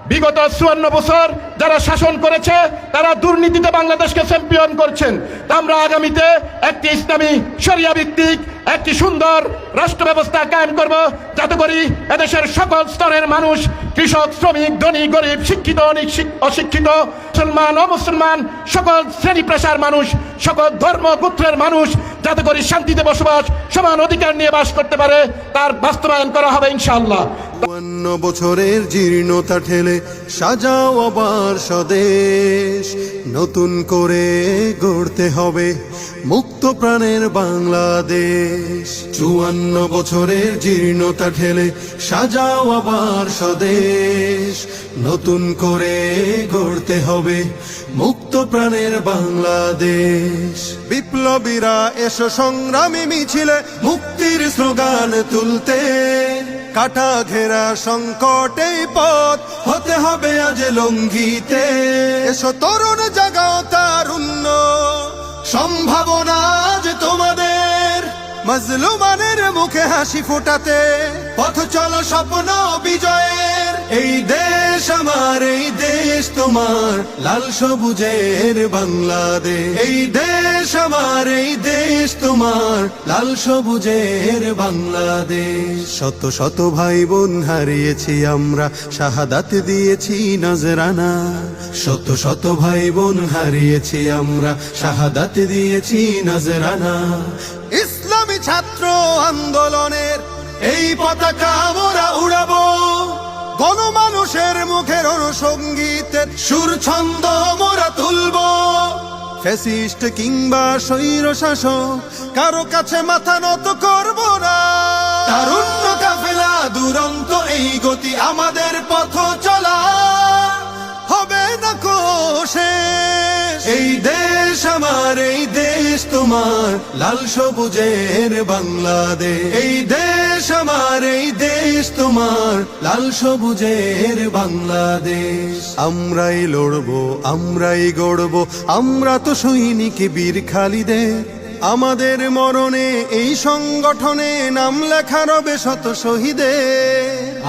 বিগত 54 বছর যারা শাসন করেছে তারা দুর্নীতিতে বাংলাদেশকে চ্যাম্পিয়ন করছেন। আমরা আগামীতে একটি ইসলামী শরিয়া ভিত্তিক একটি সুন্দর রাষ্ট্র ব্যবস্থা কায়েম করব, যাতে করে এদেশের সকল স্তরের মানুষ, কৃষক, শ্রমিক, ধনী, গরিব, শিক্ষিত, অশিক্ষিত, মুসলমান, অমুসলমান, সকল শ্রেণী পেশার মানুষ, সকল ধর্ম গোত্রের মানুষ যাতে করে শান্তিতে বসবাস, সমান অধিকার নিয়ে বাস করতে পারে, তার বাস্তবায়ন করা হবে ইনশাআল্লাহ। 52 বছরের জীর্ণতা ঠেলে সাজাও আবার স্বদেশ, নতুন করে গড়তে হবে মুক্ত প্রাণের বাংলাদেশ। 54 বছরের জীর্ণতা ঠেলে সাজাও আবার স্বদেশ, নতুন করে গড়তে হবে মুক্ত প্রাণের বাংলাদেশ। বিপ্লবীরা এসো সংগ্রামী মিছিলে মুক্তির স্লোগান তুলতে, কাটা ঘেরা সংকটেই পথ হতে হবে আজ লঙ্ঘিতে। এসো তরুণ জাগাও তারুণ্য, সম্ভাবনা আজ তোমাদের, মাজলুমানের মুখে হাসি ফোটাতে পথ চলো স্বপ্ন বিজয়ের। এই দেশ আমার, এই দেশ তোমার, লাল সবুজের বাংলাদেশ। এই দেশ আমার, এই দেশ তোমার, লাল সবুজের বাংলাদেশ। শত শত ভাই বোন হারিয়েছি আমরা, শাহাদাত দিয়েছি নজরানা। শত শত ভাই বোন হারিয়েছি আমরা, শাহাদাত দিয়েছি নজরানা। ইসলামী ছাত্র আন্দোলনের এই পতাকা আমরা উড়াবো, গণমানুষের মুখের অনুসঙ্গীতের সুর ছন্দ মোরা তুলবো। ফ্যাসিস্ট কিংবা স্বৈর শাসক কারো কাছে মাথা নত করব না। তারুণ্য কাফেলা দুরন্ত এই গতি, আমাদের পথ চলা হবে না শেষ। এই দেশ আমার, এই দেশ তোমার, লাল সবুজের বাংলাদেশ। এই দেশ আমার, এই দেশ তোমার, লাল সবুজের বাংলাদেশ। আমরাই লড়বো, আমরাই গড়বো, আমরা তো সৈনিক বীর খালিদের। আমাদের মরণে এই সংগঠনে নাম লেখা রবে শত শহীদের।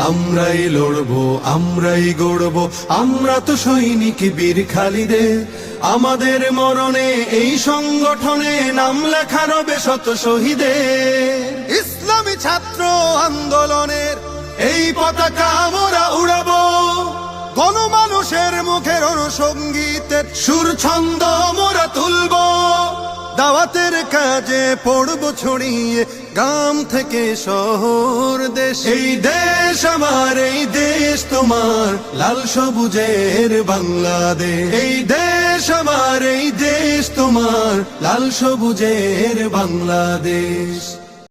আমরাই লড়বো, আমরাই গড়বো, আমরা তো সৈনিক বীর খালিদের। আমাদের মরণে এই সংগঠনে নাম লেখা রবে শত শহীদের। ইসলামী ছাত্র আন্দোলনের এই পতাকা আমরা উড়াবো, গণমানুষের মুখের অনুসঙ্গীতের সুর ছন্দ মোরা তুলবো। দাওয়াতের কাজে পড়ব ছড়িয়ে গ্রাম থেকে শহর দেশ। এই দেশ আমার, এই দেশ তোমার, লাল সবুজের বাংলাদেশ। এই দেশ আমার, এই দেশ তোমার, লাল সবুজের বাংলাদেশ।